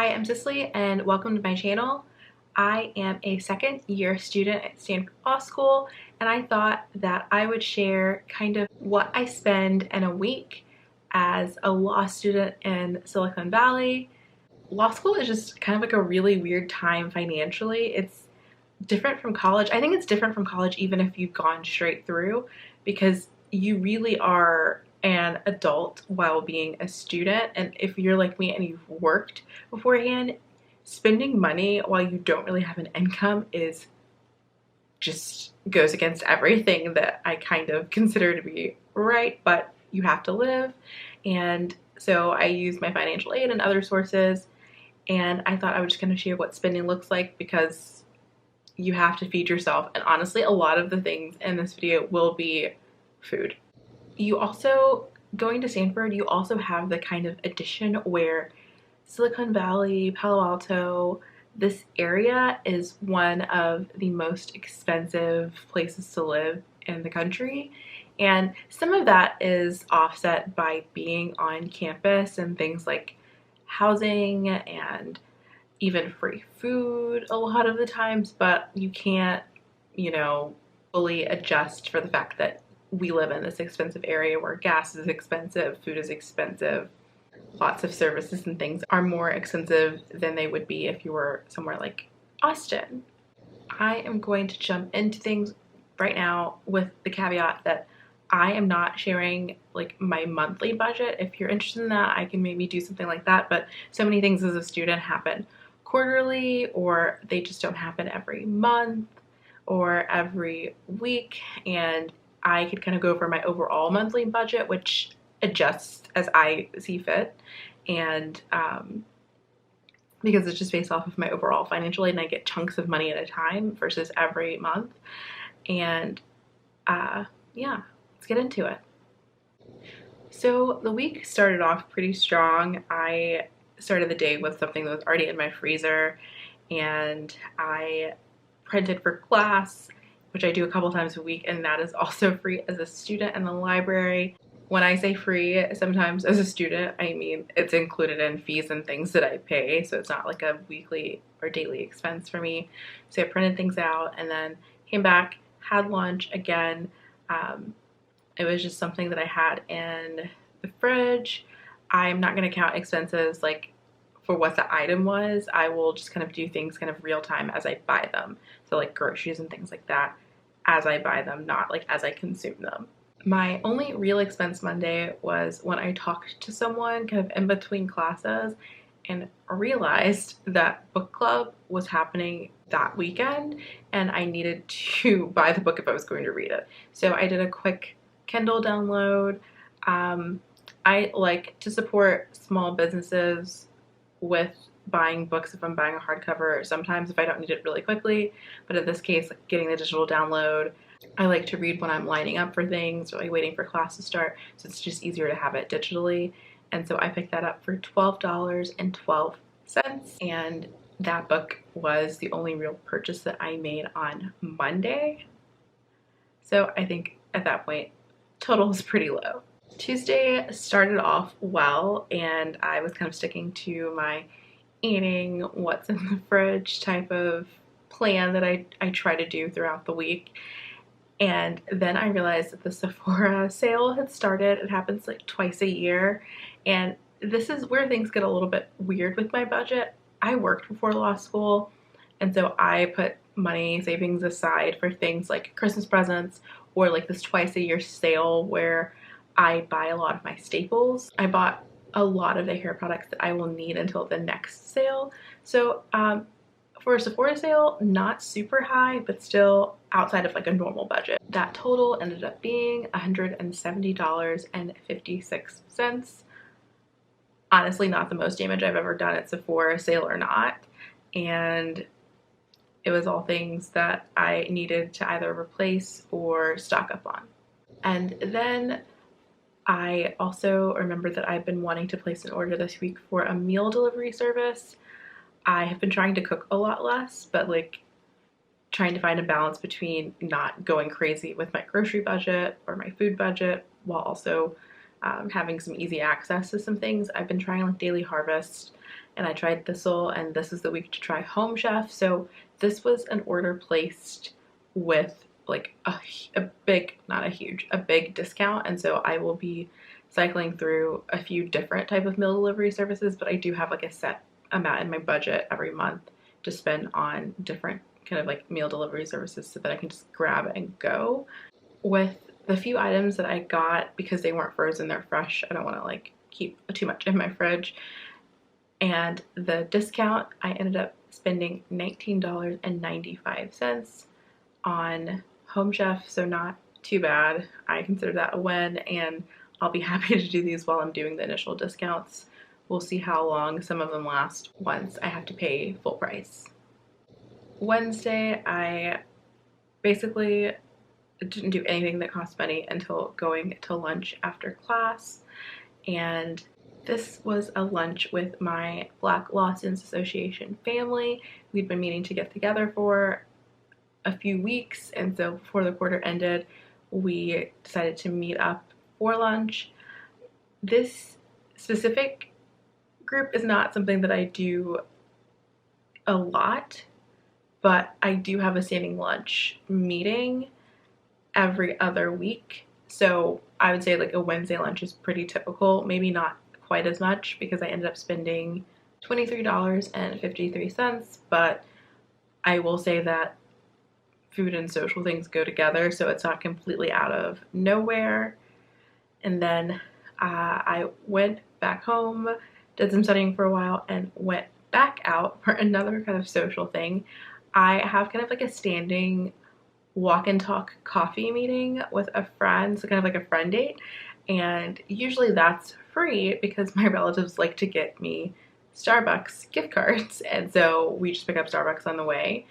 Hi, I'm Cicely and welcome to my channel. I am a second year student at Stanford Law School, and I thought that I would share kind of what I spend in a week as a law student in Silicon Valley. Law school is just kind of like a really weird time financially. It's different from college. I think it's different from college even if you've gone straight through, because you really are an adult while being a student. And if you're like me and you've worked beforehand, spending money while you don't really have an income is just goes against everything that I kind of consider to be right, but you have to live. And so I use my financial aid and other sources, and I thought I would just kind of share what spending looks like, because you have to feed yourself. And honestly, a lot of the things in this video will be food. You also, going to Stanford, you also have the kind of addition where Silicon Valley, Palo Alto, this area is one of the most expensive places to live in the country. And some of that is offset by being on campus and things like housing and even free food a lot of the times, but you can't, fully adjust for the fact that we live in this expensive area where gas is expensive, food is expensive, lots of services and things are more expensive than they would be if you were somewhere like Austin. I am going to jump into things right now with the caveat that I am not sharing like my monthly budget. If you're interested in that, I can maybe do something like that, but so many things as a student happen quarterly, or they just don't happen every month or every week, and I could kind of go for my overall monthly budget, which adjusts as I see fit, and because it's just based off of my overall financial aid, and I get chunks of money at a time versus every month. And yeah, let's get into it. So the week started off pretty strong. I started the day with something that was already in my freezer, and I printed for class, which I do a couple times a week, and that is also free as a student in the library. When I say free, sometimes as a student, I mean it's included in fees and things that I pay, so it's not like a weekly or daily expense for me. So I printed things out and then came back, had lunch again. It was just something that I had in the fridge. I'm not going to count expenses like for what the item was. I will just kind of do things kind of real time as I buy them. So like groceries and things like that as I buy them, not like as I consume them. My only real expense Monday was when I talked to someone kind of in between classes and realized that book club was happening that weekend and I needed to buy the book if I was going to read it. So I did a quick Kindle download. I like to support small businesses with buying books if I'm buying a hardcover, sometimes if I don't need it really quickly, but in this case, like getting the digital download. I like to read when I'm lining up for things or like waiting for class to start, so it's just easier to have it digitally. And so I picked that up for $12.12, and that book was the only real purchase that I made on Monday. So I think at that point, total was pretty low. Tuesday started off well, and I was kind of sticking to my eating what's in the fridge type of plan that I try to do throughout the week. And then I realized that the Sephora sale had started. It happens like twice a year. And this is where things get a little bit weird with my budget. I worked before law school, and so I put money savings aside for things like Christmas presents or like this twice a year sale where I buy a lot of my staples. I bought a lot of the hair products that I will need until the next sale. So for a Sephora sale, not super high, but still outside of like a normal budget. That total ended up being $170.56. Honestly, not the most damage I've ever done at Sephora, sale or not. And it was all things that I needed to either replace or stock up on. And then I also remembered that I've been wanting to place an order this week for a meal delivery service. I have been trying to cook a lot less, but like trying to find a balance between not going crazy with my grocery budget or my food budget while also having some easy access to some things. I've been trying like Daily Harvest, and I tried Thistle, and this is the week to try Home Chef. So this was an order placed with like a big, not a huge, a big discount. And so I will be cycling through a few different type of meal delivery services, but I do have like a set amount in my budget every month to spend on different kind of like meal delivery services so that I can just grab and go. With the few items that I got, because they weren't frozen, they're fresh, I don't want to like keep too much in my fridge, and the discount, I ended up spending $19.95 on Home Chef, so not too bad. I consider that a win, and I'll be happy to do these while I'm doing the initial discounts. We'll see how long some of them last once I have to pay full price. Wednesday, I basically didn't do anything that cost money until going to lunch after class, and this was a lunch with my Black Law Students Association family. We'd been meeting to get together for a few weeks, and so before the quarter ended, we decided to meet up for lunch. This specific group is not something that I do a lot, but I do have a standing lunch meeting every other week. So I would say like a Wednesday lunch is pretty typical, maybe not quite as much because I ended up spending $23.53, but I will say that food and social things go together, so it's not completely out of nowhere. And then I went back home, did some studying for a while, and went back out for another kind of social thing. I have kind of like a standing walk and talk coffee meeting with a friend, so kind of like a friend date, and usually that's free because my relatives like to get me Starbucks gift cards, and so we just pick up Starbucks on the way.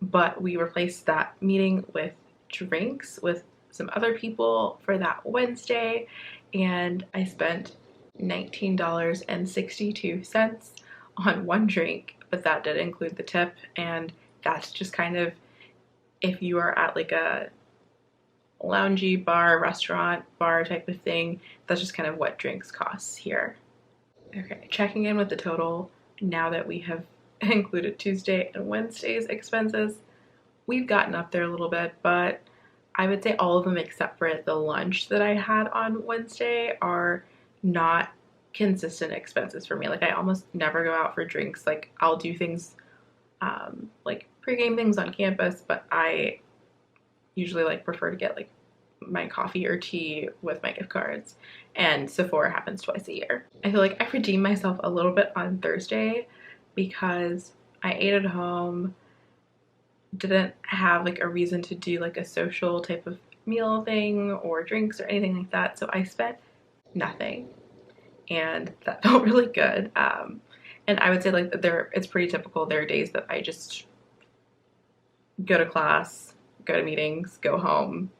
But we replaced that meeting with drinks with some other people for that Wednesday, and I spent $19.62 on one drink, but that did include the tip, and that's just kind of if you are at like a loungy bar, restaurant, bar type of thing, that's just kind of what drinks costs here. Okay, checking in with the total now that we have included Tuesday and Wednesday's expenses. We've gotten up there a little bit, but I would say all of them except for the lunch that I had on Wednesday are not consistent expenses for me. Like I almost never go out for drinks. Like I'll do things like pregame things on campus, but I usually like prefer to get like my coffee or tea with my gift cards, and Sephora happens twice a year. I feel like I redeemed myself a little bit on Thursday because I ate at home, didn't have like a reason to do like a social type of meal thing or drinks or anything like that, so I spent nothing, and that felt really good. And I would say like it's pretty typical. There are days that I just go to class, go to meetings, go home,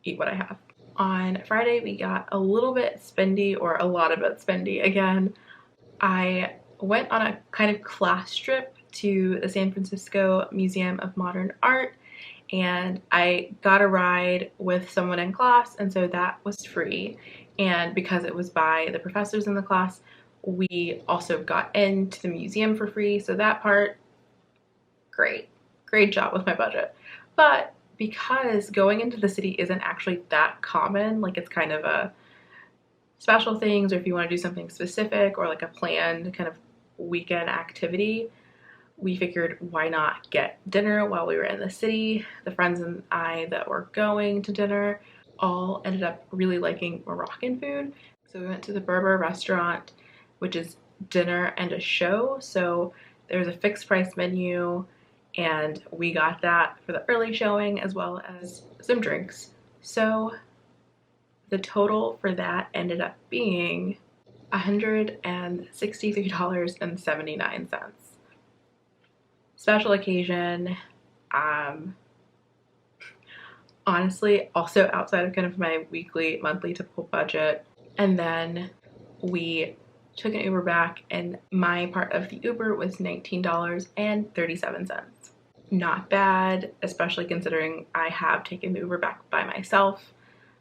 eat what I have. On Friday, we got a little bit spendy, or a lot of it spendy again. I went on a kind of class trip to the San Francisco Museum of Modern Art, and I got a ride with someone in class, and so that was free. And because it was by the professors in the class, we also got into the museum for free, so that part, great job with my budget. But because going into the city isn't actually that common, like it's kind of a special things, or if you want to do something specific or like a planned kind of weekend activity, we figured why not get dinner while we were in the city. The friends and I that were going to dinner all ended up really liking Moroccan food. So we went to the Berber restaurant, which is dinner and a show. So there's a fixed price menu, and we got that for the early showing as well as some drinks. So the total for that ended up being $163.79. Special occasion, honestly, also outside of kind of my weekly, monthly typical budget. And then we took an Uber back, and my part of the Uber was $19.37. Not bad, especially considering I have taken the Uber back by myself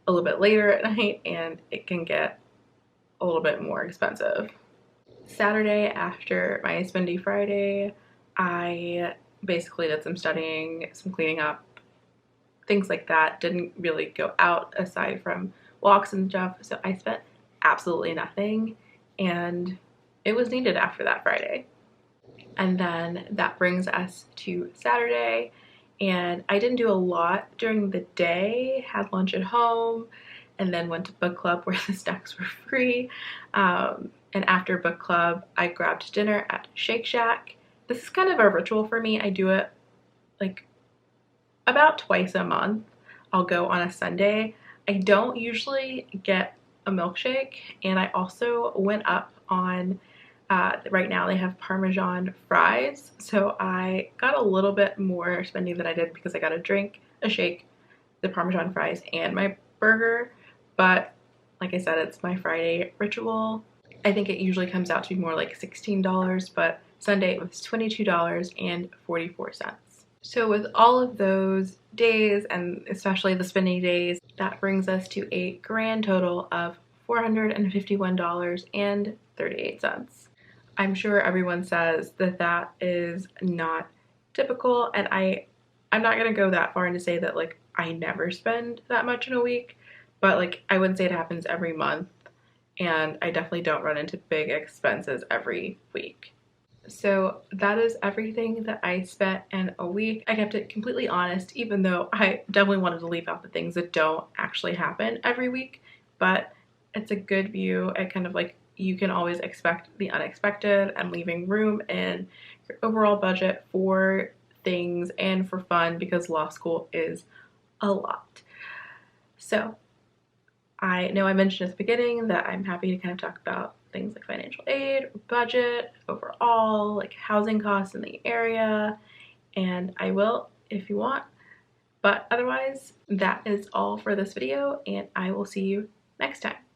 a little bit later at night, and it can get a little bit more expensive. Saturday after my spendy Friday, I basically did some studying, some cleaning up, things like that. Didn't really go out aside from walks and stuff, so I spent absolutely nothing, and it was needed after that Friday. And then that brings us to Saturday, and I didn't do a lot during the day, had lunch at home, and then went to book club where the snacks were free. And after book club, I grabbed dinner at Shake Shack. This is kind of a ritual for me. I do it like about twice a month. I'll go on a Sunday. I don't usually get a milkshake, and I also went up on right now they have Parmesan fries, so I got a little bit more spending than I did because I got a drink, a shake, the Parmesan fries, and my burger. But like I said, it's my Friday ritual. I think it usually comes out to be more like $16, but Sunday it was $22.44. So with all of those days, and especially the spending days, that brings us to a grand total of $451.38. I'm sure everyone says that that is not typical, and I'm not gonna go that far and to say that like I never spend that much in a week, but like I wouldn't say it happens every month, and I definitely don't run into big expenses every week. So that is everything that I spent in a week. I kept it completely honest, even though I definitely wanted to leave out the things that don't actually happen every week, but it's a good view. It kind of like you can always expect the unexpected, and leaving room in your overall budget for things and for fun, because law school is a lot. So I know I mentioned at the beginning that I'm happy to kind of talk about things like financial aid, budget, overall, like housing costs in the area, and I will if you want. But otherwise, that is all for this video, and I will see you next time.